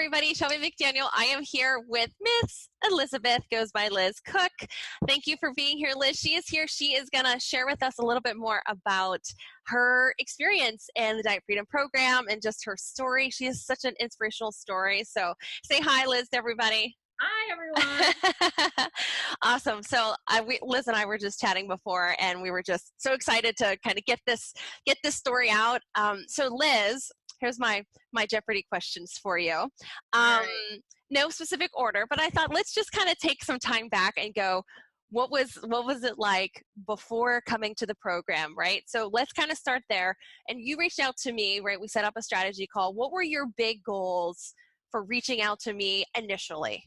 everybody. Shelby McDaniel. I am here with Miss Elizabeth, goes by Liz Cook. Thank you for being here, Liz. She is here. She is going to share with us a little bit more about her experience in the Diet Freedom Program and just her story. She has such an inspirational story. So say hi, Liz, to everybody. Hi, everyone. Awesome. So Liz and I were just chatting before, and we were just so excited to kind of get this story out. So Liz, here's my Jeopardy questions for you. Right. No specific order, but I thought let's just kind of take some time back and go, what was it like before coming to the program, right? So let's kind of start there. And you reached out to me, right? We set up a strategy call. What were your big goals for reaching out to me initially?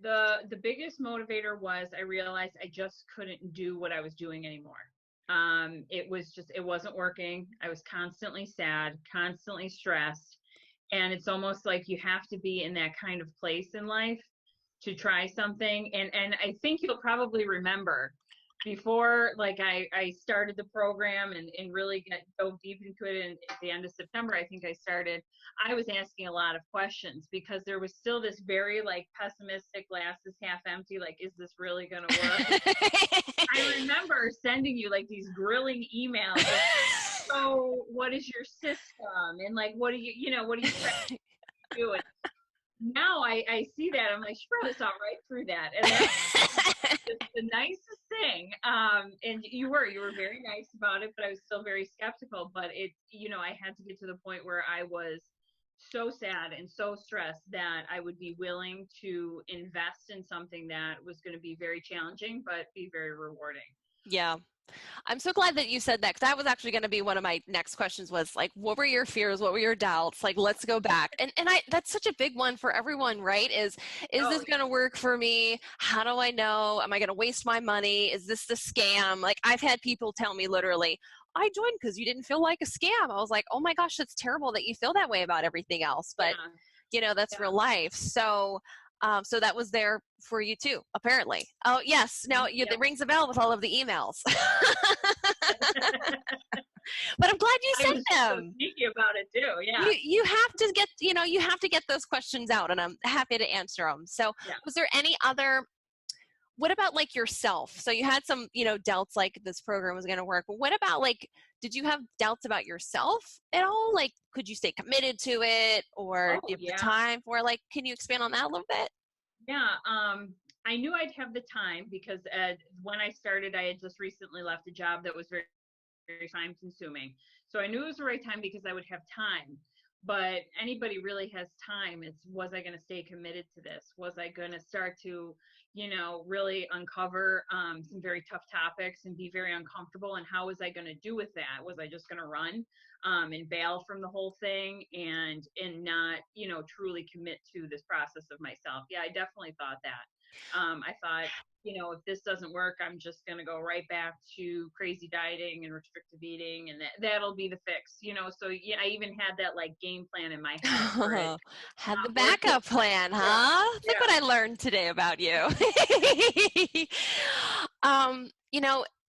The biggest motivator was I realized I just couldn't do what I was doing anymore. It wasn't working. I was constantly sad, constantly stressed. And it's almost like you have to be in that kind of place in life to try something. And I think you'll probably remember before, like I started the program and really dove deep into it. And at the end of September, I think I was asking a lot of questions because there was still this very like pessimistic, glass is half empty, like, is this really going to work? I remember sending you like these grilling emails. Like, so what is your system? And like, what do you do? And now I see that, I'm like, she probably saw right through that. And that's the nicest thing. And you were very nice about it, but I was still very skeptical. But I had to get to the point where I was so sad and so stressed that I would be willing to invest in something that was going to be very challenging, but be very rewarding. Yeah. I'm so glad that you said that, because that was actually going to be one of my next questions was like, what were your fears? What were your doubts? Like, let's go back. And that's such a big one for everyone, right? Is this going to work for me? How do I know? Am I going to waste my money? Is this the scam? Like, I've had people tell me literally, I joined because you didn't feel like a scam. I was like, oh my gosh, that's terrible that you feel that way about everything else. But, that's real life. So that was there for you too, apparently. Oh yes, now it rings a bell with all of the emails. But I'm glad you sent them. So sneaky about it too. Yeah. You have to get you have to get those questions out, and I'm happy to answer them. So was there any other? What about like yourself? So you had some doubts like this program was going to work. But what about like? Did you have doubts about yourself at all? Like, could you stay committed to it, or do you have the time for? Like, can you expand on that a little bit? Yeah, I knew I'd have the time because when I started, I had just recently left a job that was very, very time consuming. So I knew it was the right time because I would have time. But anybody really has time. Was I going to stay committed to this? Was I going to start to, really uncover some very tough topics and be very uncomfortable? And how was I going to do with that? Was I just going to run and bail from the whole thing and not, truly commit to this process of myself? Yeah, I definitely thought that. I thought, if this doesn't work, I'm just going to go right back to crazy dieting and restrictive eating, and that'll be the fix, So yeah, I even had that like game plan in my head. Had the backup plan, huh? Yeah. Look what I learned today about you.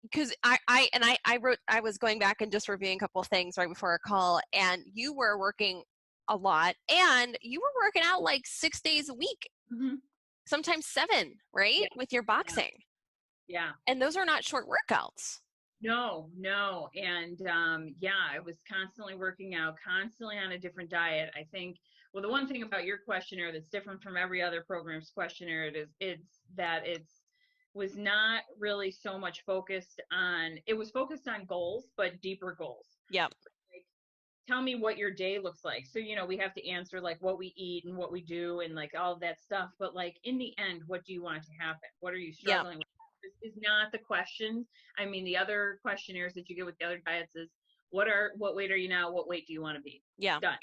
Because I was going back and just reviewing a couple of things right before our call, and you were working a lot, and you were working out like 6 days a week. Mm-hmm. Sometimes 7, right? Yeah. With your boxing. Yeah. And those are not short workouts. No. And I was constantly working out, constantly on a different diet. I think, well, the one thing about your questionnaire that's different from every other program's questionnaire, it's was not really so much focused on, it was focused on goals, but deeper goals. Yep. Tell me what your day looks like. So, we have to answer like what we eat and what we do and like all of that stuff. But like in the end, what do you want to happen? What are you struggling with? This is not the question. I mean, the other questionnaires that you get with the other diets is what weight are you now? What weight do you want to be? Yeah. Done.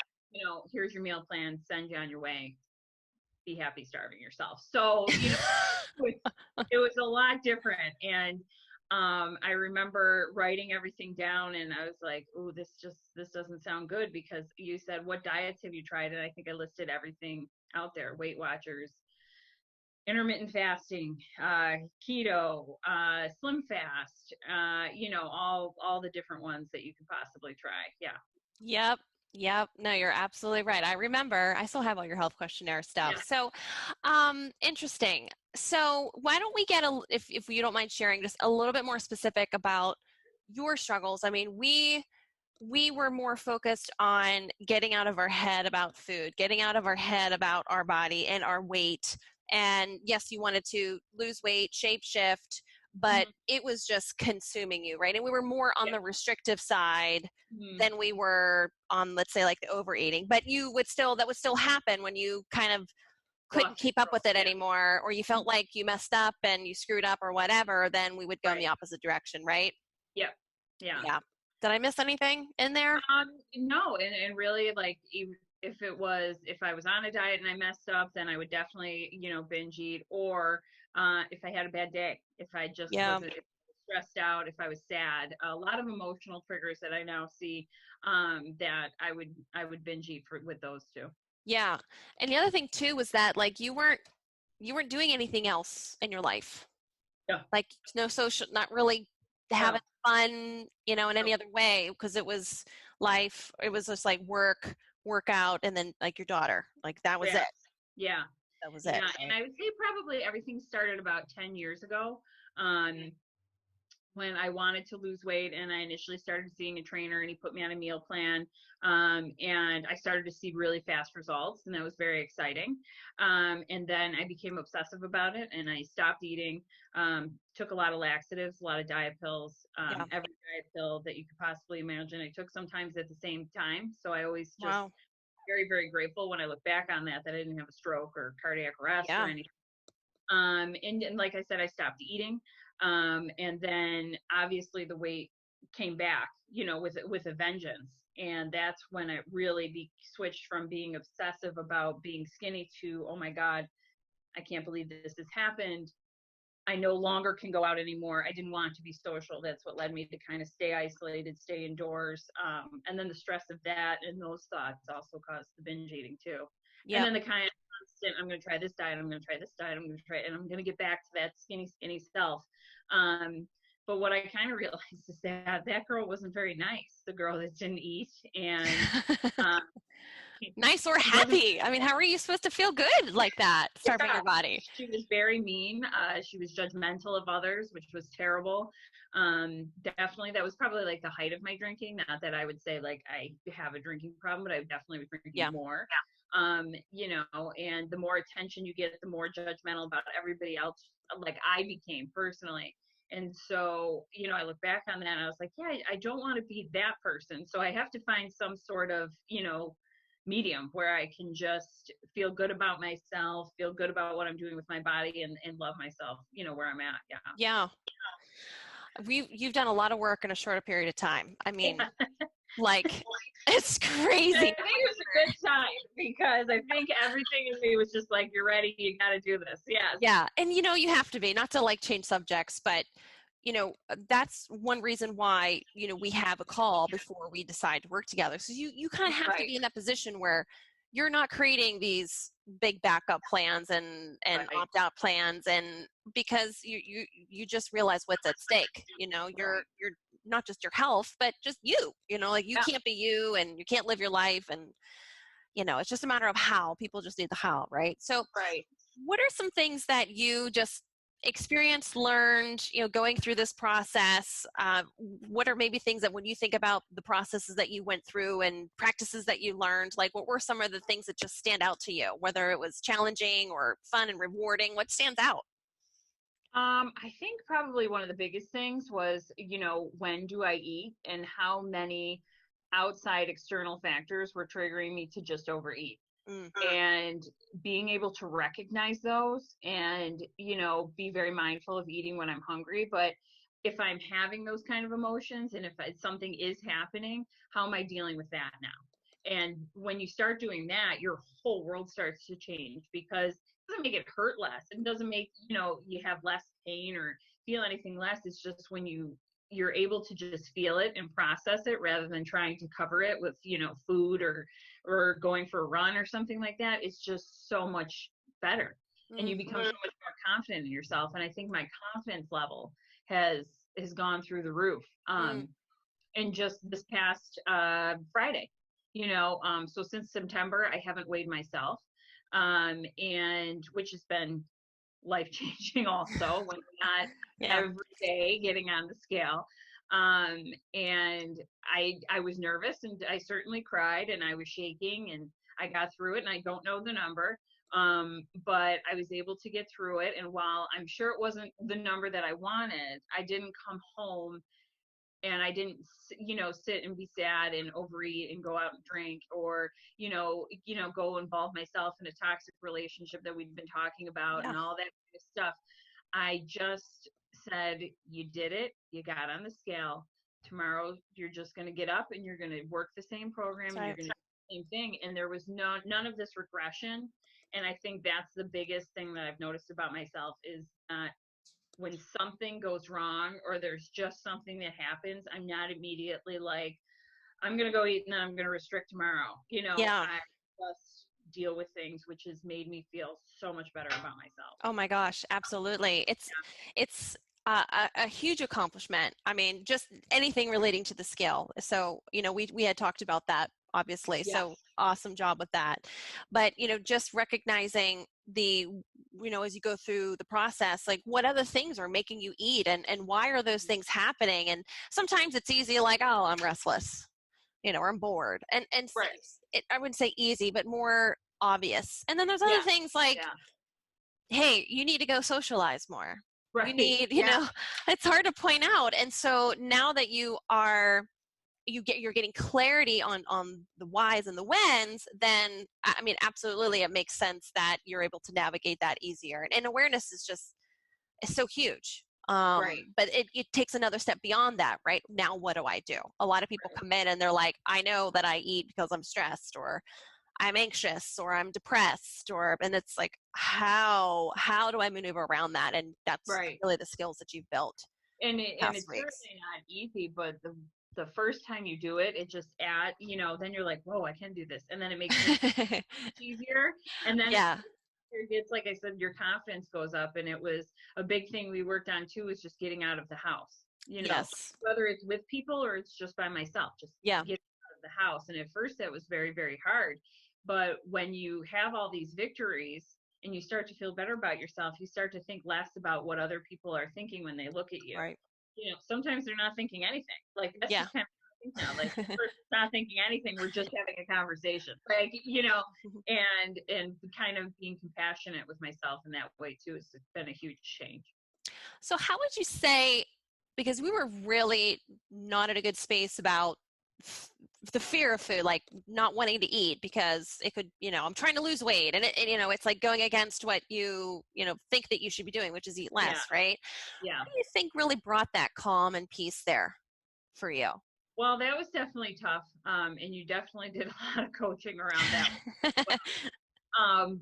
Here's your meal plan, send you on your way. Be happy starving yourself. So, it was a lot different. And I remember writing everything down, and I was like, "Oh, this doesn't sound good," because you said, "What diets have you tried?" And I think I listed everything out there: Weight Watchers, intermittent fasting, keto, slim fast, all the different ones that you could possibly try. Yeah. Yep. Yep. No, you're absolutely right. I remember. I still have all your health questionnaire stuff. Yeah. So, interesting. So, why don't we get if you don't mind sharing, just a little bit more specific about your struggles? I mean, we were more focused on getting out of our head about food, getting out of our head about our body and our weight. And yes, you wanted to lose weight, shape shift, but Mhm. it was just consuming you, right? And we were more on Yeah. the restrictive side Mhm. than we were on, let's say, like the overeating. But that would still happen when you kind of couldn't Lost keep up control. with it Yeah. anymore, or you felt like you messed up and you screwed up or whatever, then we would go in Right. the opposite direction, right? Yep. Yeah. Yeah. Did I miss anything in there? No, and really, like, if I was on a diet and I messed up, then I would definitely, binge eat. Or if I had a bad day, if I just Yeah. wasn't, if I was stressed out, if I was sad, a lot of emotional triggers that I now see, that I would binge eat with those two. Yeah. And the other thing too was that like you weren't doing anything else in your life. Yeah. Like no social, not really having No. fun, in No. any other way because it was life. It was just like workout, and then like your daughter. Like that was Yeah. it. Yeah. That was it, Yeah. And right? I would say probably everything started about 10 years ago. Um, when I wanted to lose weight, and I initially started seeing a trainer, and he put me on a meal plan. And I started to see really fast results, and that was very exciting. And then I became obsessive about it, and I stopped eating, took a lot of laxatives, a lot of diet pills, Yeah. every diet pill that you could possibly imagine. I took sometimes at the same time. So I always just Wow. very, very grateful when I look back on that I didn't have a stroke or cardiac arrest or Yeah. anything. And like I said, I stopped eating. And then obviously the weight came back, with a vengeance. And that's when it really switched from being obsessive about being skinny to, oh my God, I can't believe this has happened. I no longer can go out anymore. I didn't want to be social. That's what led me to kind of stay isolated, stay indoors. And then the stress of that and those thoughts also caused the binge eating too. And Yep. then the kind of constant, I'm going to try this diet, I'm going to try this diet, I'm going to try, and I'm going to get back to that skinny, skinny self. Um, but what I kind of realized is that that girl wasn't very nice, the girl that didn't eat. And um, Nice or she wasn't. happy. I mean, how are you supposed to feel good like that, starving Yeah, your body? she was very mean. She was judgmental of others, which was terrible. Definitely, that was probably like the height of my drinking. Not that I would say like I have a drinking problem, but I definitely was drinking Yeah. more. And the more attention you get, the more judgmental about everybody else, like I became personally. And so, I look back on that and I was like, yeah, I don't want to be that person. So I have to find some sort of, medium where I can just feel good about myself, feel good about what I'm doing with my body, and love myself, where I'm at. Yeah. Yeah. You've done a lot of work in a shorter period of time. I mean, Yeah. like it's I crazy. think it was a good time because I think everything in me was just like, you're ready, you got to do this. Yes. Yeah. And you have to be, not to like change subjects, but that's one reason why, we have a call before we decide to work together. So you kind of have to Right. be in that position where you're not creating these big backup plans and Right. opt out plans, and because you just realize what's at stake. Right. You're not just your health, but just like you Yeah. can't be you, and you can't live your life, and it's just a matter of how. People just need the how, right? So Right. what are some things that you just experienced, learned, going through this process? What are maybe things that when you think about the processes that you went through and practices that you learned, like what were some of the things that just stand out to you, whether it was challenging or fun and rewarding? What stands out? I think probably one of the biggest things was, when do I eat and how many outside external factors were triggering me to just overeat. Mm, And being able to recognize those and, be very mindful of eating when I'm hungry. But if I'm having those kind of emotions and if something is happening, how am I dealing with that now? And when you start doing that, your whole world starts to change because it doesn't make it hurt less. It doesn't make, you have less pain or feel anything less. It's just when you're able to just feel it and process it rather than trying to cover it with, food or going for a run or something like that, it's just so much better. And you become mm-hmm. so much more confident in yourself. And I think my confidence level has has gone through the roof. Mm, And just this past Friday, So since September, I haven't weighed myself, and which has been life changing also when you're not Yeah. every day getting on the scale. And I was nervous, and I certainly cried, and I was shaking, and I got through it, and I don't know the number. But I was able to get through it. And while I'm sure it wasn't the number that I wanted, I didn't come home and I didn't, sit and be sad and overeat and go out and drink, or, go involve myself in a toxic relationship that we've been talking about Yeah. and all that kind of stuff. I just said, you did it. You got on the scale. Tomorrow, you're just going to get up and you're going to work the same program, That's and you're right. going to do the same thing. And there was none of this regression. And I think that's the biggest thing that I've noticed about myself is that when something goes wrong or there's just something that happens, I'm not immediately like, I'm going to go eat and then I'm going to restrict tomorrow. Yeah. I just deal with things, which has made me feel so much better about myself. Oh my gosh, absolutely. It's a huge accomplishment. I mean, just anything relating to the skill. So, we had talked about that, obviously. Yeah. So awesome job with that. But, just recognizing as you go through the process, like what other things are making you eat, and why are those things happening? And sometimes it's easy, like, oh, I'm restless, or I'm bored. And Right. I wouldn't say easy, but more obvious. And then there's other Yeah. things like, Yeah. hey, you need to go socialize more. Right. You need, Yeah. it's hard to point out. And so now that you're getting clarity on the whys and the whens, then I mean, absolutely, it makes sense that you're able to navigate that easier. And awareness is so huge. Right. But it takes another step beyond that, right? Now, what do I do? A lot of people Right. come in and they're like, I know that I eat because I'm stressed, or I'm anxious, or I'm depressed, and it's like, how do I maneuver around that? And that's Right. really the skills that you've built And past it's weeks. certainly not easy, but the first time you do it, it just then you're like, whoa, I can do this. And then it makes it much easier. And then Yeah. it's like I said, your confidence goes up. And it was a big thing we worked on too, was just getting out of the house, Yes. whether it's with people or it's just by myself, just Yeah. getting out of the house. And at first that was very, very hard. But when you have all these victories and you start to feel better about yourself, you start to think less about what other people are thinking when they look at you. Right. Sometimes they're not thinking anything. Like, that's Yeah. just kind of now. Like, we're not thinking anything. We're just having a conversation. Like, and kind of being compassionate with myself in that way too has been a huge change. So how would you say, because we were really not in a good space about the fear of food, like not wanting to eat because it could, I'm trying to lose weight, and it's like going against what you think that you should be doing, which is eat less, Yeah. right? Yeah. What do you think really brought that calm and peace there for you? Well, that was definitely tough. And you definitely did a lot of coaching around that.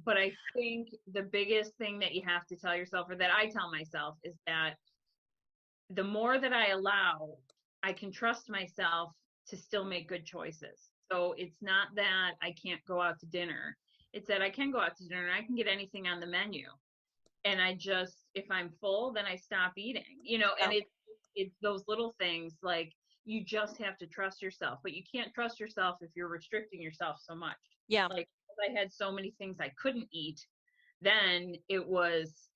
But I think the biggest thing that you have to tell yourself, or that I tell myself, is that the more that I allow, I can trust myself to still make good choices. So it's not that I can't go out to dinner. It's that I can go out to dinner and I can get anything on the menu. And I just, if I'm full, then I stop eating, and Oh, it's those little things, like, you just have to trust yourself, but you can't trust yourself if you're restricting yourself so much. yeah. Like, I had so many things I couldn't eat, then it was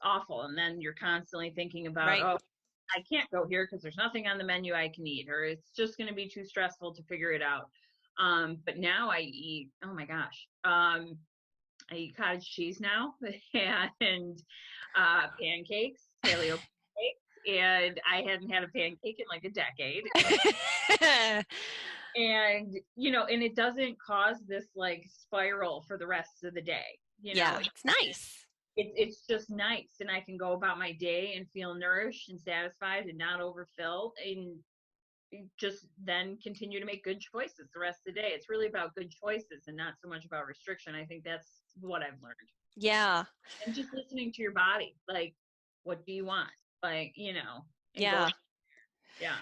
awful. And then you're constantly thinking about, Right. oh, I can't go here because there's nothing on the menu I can eat, or it's just going to be too stressful to figure it out. But now I eat, oh my gosh, I eat cottage cheese now, and pancakes, paleo pancakes, and I hadn't had a pancake in like a decade. And it doesn't cause this like spiral for the rest of the day. Yeah, it's nice. It's just nice, and I can go about my day and feel nourished and satisfied and not overfilled, and just then continue to make good choices the rest of the day. It's really about good choices and not so much about restriction. I think that's what I've learned. Yeah. And just listening to your body, like, what do you want? Like, and Yeah. go, yeah.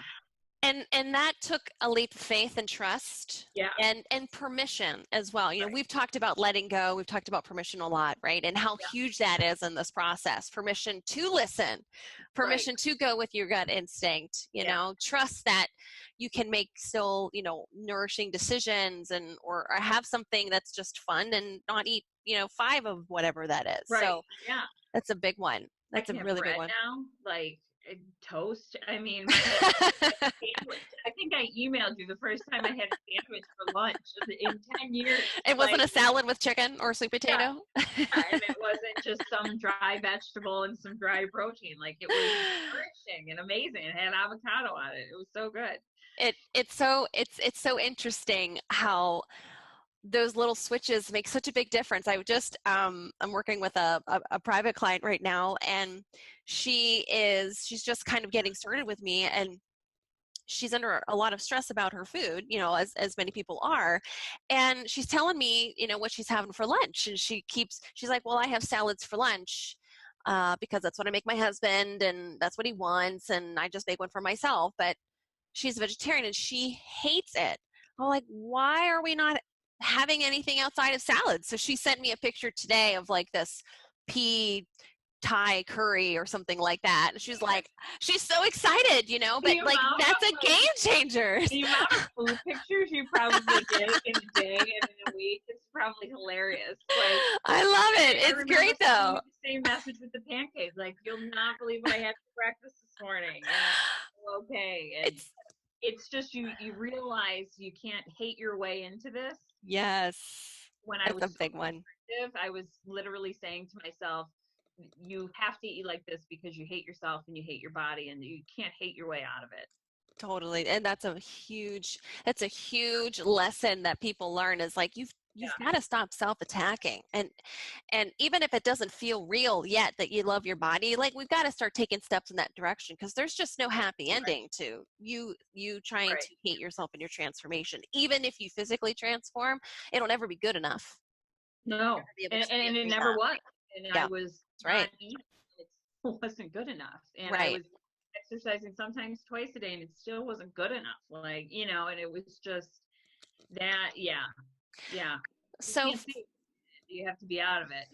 And that took a leap of faith and trust. Yeah. And permission as well. Right. We've talked about letting go. We've talked about permission a lot, right? And how Yeah. huge that is in this process. Permission to listen, permission to go with your gut instinct, trust that you can make still, nourishing decisions or have something that's just fun and not eat, 5 of whatever that is. Right. So yeah. That's a big one. That's a really big one. Now, like toast. I mean, sandwich. I think I emailed you the first time I had a sandwich for lunch in 10 years. It wasn't a salad with chicken or sweet potato? Yeah. And it wasn't just some dry vegetable and some dry protein. Like, it was nourishing and amazing. It had avocado on it. It was so good. It's so interesting how those little switches make such a big difference. I'm working with a private client right now, and she's just kind of getting started with me, and she's under a lot of stress about her food, as many people are. And she's telling me, what she's having for lunch. And she's like, well, I have salads for lunch because that's what I make my husband, and that's what he wants. And I just make one for myself. But she's a vegetarian and she hates it. I'm like, why are we not having anything outside of salads? So she sent me a picture today of like this pea Thai curry or something like that. And she's like, she's so excited, but like that's a game changer. The amount of food pictures you probably get in a day and in a week is probably hilarious. Like, I love it. It's great though. The same message with the pancakes. Like, you'll not believe what I had for breakfast this morning. And okay. And it's just you realize you can't hate your way into this. Yes. When I was a big one. I was literally saying to myself, you have to eat like this because you hate yourself and you hate your body, and you can't hate your way out of it. Totally. And that's a huge lesson that people learn, is like you've got to stop self-attacking. And even if it doesn't feel real yet that you love your body, like we've got to start taking steps in that direction, because there's just no happy ending to you trying to hate yourself in your transformation. Even if you physically transform, it'll never be good enough. No. And it never was. And I was right. Eating. It wasn't good enough. And I was exercising sometimes twice a day, and it still wasn't good enough. Like, and it was just that, yeah. So you have to be out of it,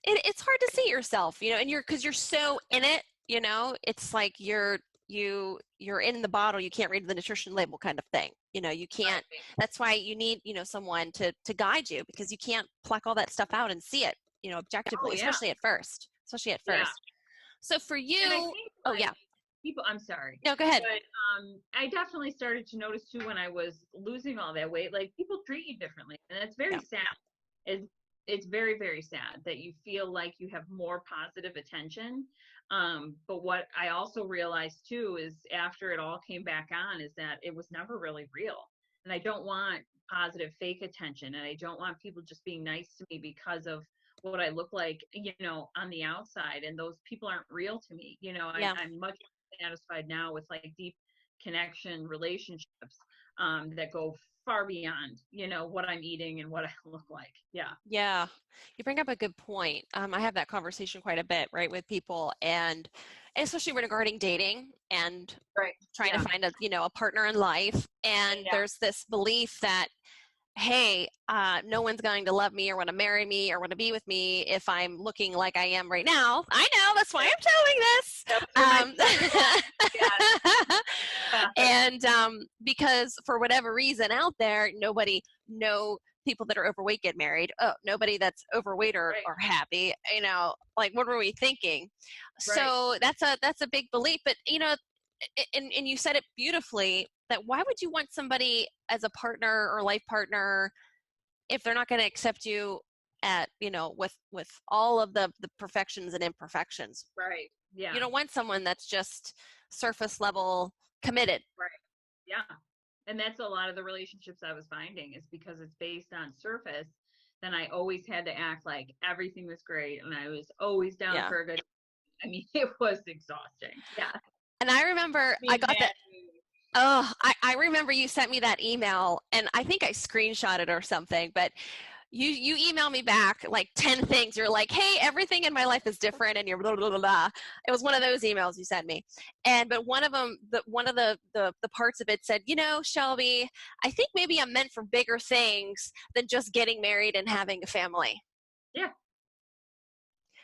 It's hard to see yourself, and because you're so in it, it's like you're in the bottle, you can't read the nutrition label kind of thing. You can't, that's why you need, someone to guide you, because you can't pluck all that stuff out and see it, objectively, especially at first. Yeah. So for you, people, I'm sorry. No, go ahead. But I definitely started to notice too, when I was losing all that weight, like, people treat you differently, and it's very sad. It's very, very sad that you feel like you have more positive attention. But what I also realized too is, after it all came back on, is that it was never really real. And I don't want positive fake attention, and I don't want people just being nice to me because of what I look like, on the outside. And those people aren't real to me. I'm much satisfied now with like deep connection relationships that go far beyond, what I'm eating and what I look like. Yeah. You bring up a good point. I have that conversation quite a bit, right, with people, and especially regarding dating and trying to find a partner in life. And there's this belief that, hey, no one's going to love me or want to marry me or want to be with me if I'm looking like I am right now. I know, that's why I'm telling this. And because for whatever reason out there, no people that are overweight get married. Oh, nobody that's overweight are happy. Like, what were we thinking? So that's a big belief. But and you said it beautifully, that why would you want somebody as a partner or life partner if they're not going to accept you at, with all of the perfections and imperfections? Right. Yeah. You don't want someone that's just surface level committed. Right. Yeah. And that's a lot of the relationships I was finding, is because it's based on surface. Then I always had to act like everything was great, and I was always down for a good. I mean, it was exhausting. Yeah. And I remember I got that. I remember you sent me that email, and I think I screenshot it or something, but You email me back like 10 things. You're like, hey, everything in my life is different, and you're blah, blah, blah, blah. It was one of those emails you sent me. But one of them, one of the parts of it said, Shelby, I think maybe I'm meant for bigger things than just getting married and having a family. Yeah.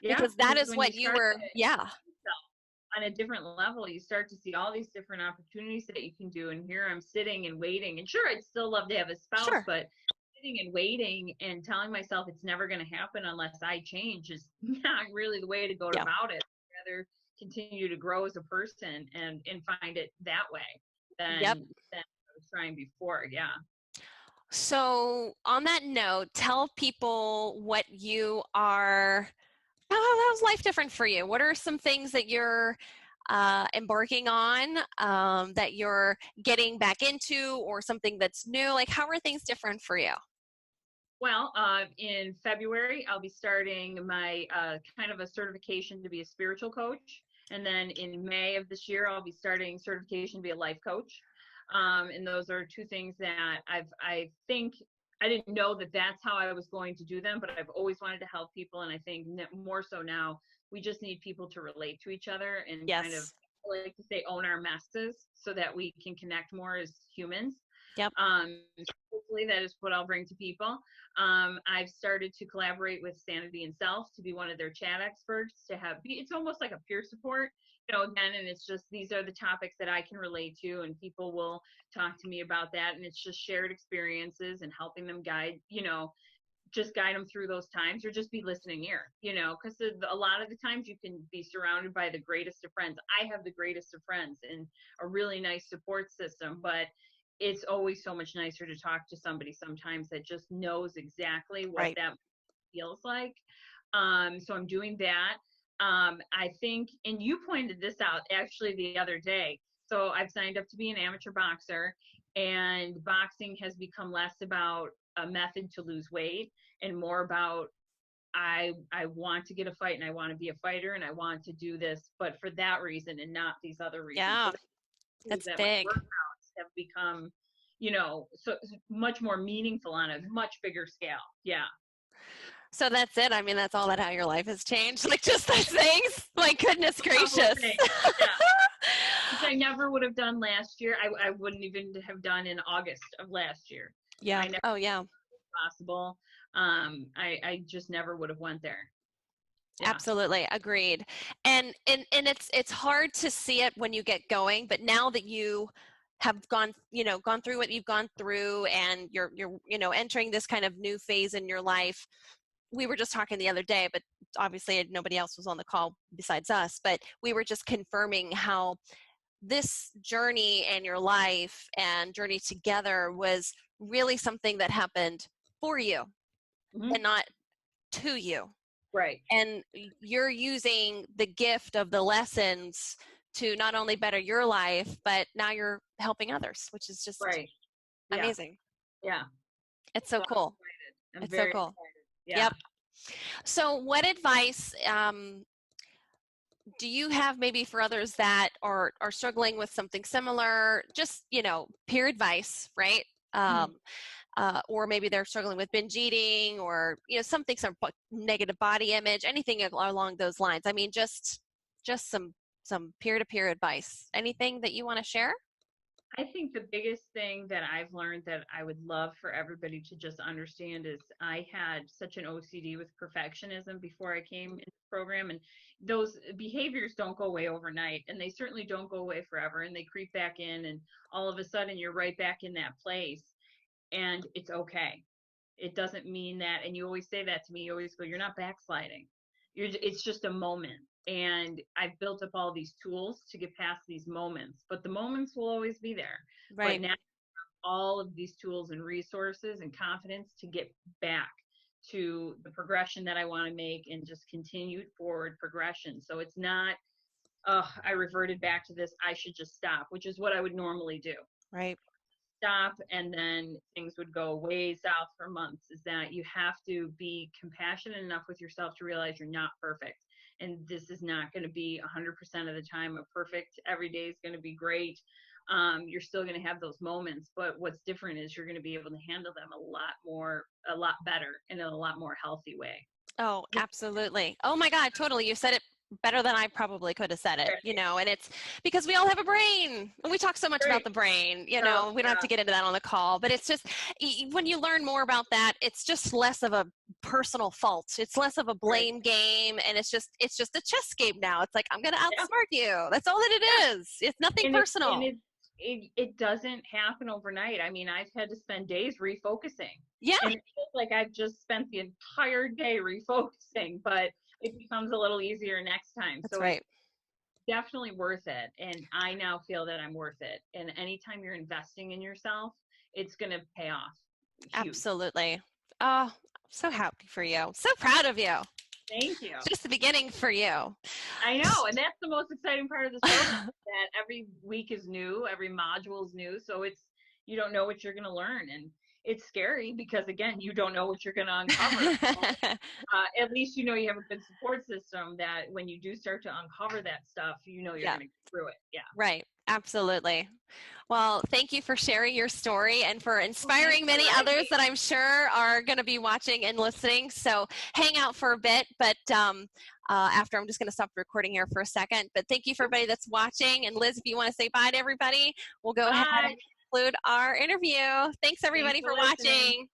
Yeah. Because that Because is when you what you start were, yeah. on a different level, you start to see all these different opportunities that you can do. And here I'm sitting and waiting. And sure, I'd still love to have a spouse, Sure. but sitting and waiting and telling myself it's never going to happen unless I change is not really the way to go Yeah. about it. I'd rather continue to grow as a person and find it that way Yep. than I was trying before. Yeah. So on that note, tell people what you are. How's life different for you? What are some things that you're embarking on, that you're getting back into, or something that's new? Like, how are things different for you? Well, in February, I'll be starting my kind of a certification to be a spiritual coach. And then in May of this year, I'll be starting certification to be a life coach. And those are two things that I think I didn't know that that's how I was going to do them, but I've always wanted to help people. And I think more so now, we just need people to relate to each other and kind of, Yes. I like to say, own our messes so that we can connect more as humans. Yep. Hopefully that is what I'll bring to people. I've started to collaborate with Sanity and Self to be one of their chat experts to have, it's almost like a peer support, again, and it's just, these are the topics that I can relate to and people will talk to me about that. And it's just shared experiences and helping them guide, just guide them through those times or just be listening ear, because a lot of the times you can be surrounded by the greatest of friends. I have the greatest of friends and a really nice support system, but it's always so much nicer to talk to somebody sometimes that just knows exactly what Right. that feels like. So I'm doing that. I think, and you pointed this out actually the other day. So I've signed up to be an amateur boxer, and boxing has become less about a method to lose weight and more about I want to get a fight and I want to be a fighter and I want to do this, but for that reason and not these other reasons. Yeah. So That's that my big. workouts have become, so much more meaningful on a much bigger scale. Yeah. So that's it. I mean, that's all that how your life has changed. Like, just those things. Like, goodness gracious. Yeah. Which I never would have done last year. I wouldn't even have done in August of last year. Yeah. I never Oh, yeah. possible. I just never would have went there. Yeah. Absolutely, agreed. And it's hard to see it when you get going, but now that you have gone through what you've gone through, and you're entering this kind of new phase in your life. We were just talking the other day, but obviously nobody else was on the call besides us, but we were just confirming how this journey in your life and journey together was really something that happened for you Mm-hmm. and not to you. Right. And you're using the gift of the lessons to not only better your life, but now you're helping others, which is just right. Yeah. amazing. Yeah. It's so cool. I'm It's so very cool. excited. Yeah. Yep. So what advice do you have maybe for others that are struggling with something similar? Just, peer advice, right? Or maybe they're struggling with binge eating, or some negative body image, anything along those lines. I mean, just some peer-to-peer advice. Anything that you want to share? I think the biggest thing that I've learned that I would love for everybody to just understand is I had such an OCD with perfectionism before I came into the program, and those behaviors don't go away overnight, and they certainly don't go away forever, and they creep back in, and all of a sudden you're right back in that place, and it's okay. It doesn't mean that, and you always say that to me, you always go, you're not backsliding. It's just a moment. And I've built up all these tools to get past these moments, but the moments will always be there. But Right. now all of these tools and resources and confidence to get back to the progression that I want to make and just continued forward progression. So it's not, I reverted back to this, I should just stop, which is what I would normally do. Right. Stop and then things would go way south for months. Is that you have to be compassionate enough with yourself to realize you're not perfect, and this is not going to be 100% of the time a perfect, every day is going to be great. You're still going to have those moments, but what's different is you're going to be able to handle them a lot better, and in a lot more healthy way. Oh, absolutely. Oh my God, totally. You said it better than I probably could have said it, and it's because we all have a brain, and we talk so much about the brain, we don't have to get into that on the call, but it's just, when you learn more about that, it's just less of a personal fault. It's less of a blame game, and it's just a chess game now. It's like, I'm going to outsmart you. That's all that it is. It's nothing personal. It doesn't happen overnight. I mean, I've had to spend days refocusing. Yeah. And it feels like I've just spent the entire day refocusing, but it becomes a little easier next time. That's right. It's definitely worth it. And I now feel that I'm worth it. And anytime you're investing in yourself, it's going to pay off. Huge. Absolutely. Oh, so happy for you. So proud of you. Thank you. Just the beginning for you. I know. And that's the most exciting part of this program, that every week is new, every module is new. So you don't know what you're going to learn. And it's scary because, again, you don't know what you're going to uncover. At least you have a good support system that when you do start to uncover that stuff, you're going to get through it. Yeah. Right. Absolutely. Well, thank you for sharing your story and for inspiring many others that I'm sure are going to be watching and listening. So hang out for a bit, but after, I'm just going to stop the recording here for a second. But thank you for everybody that's watching. And Liz, if you want to say bye to everybody, we'll go ahead and conclude our interview. Thanks everybody for watching.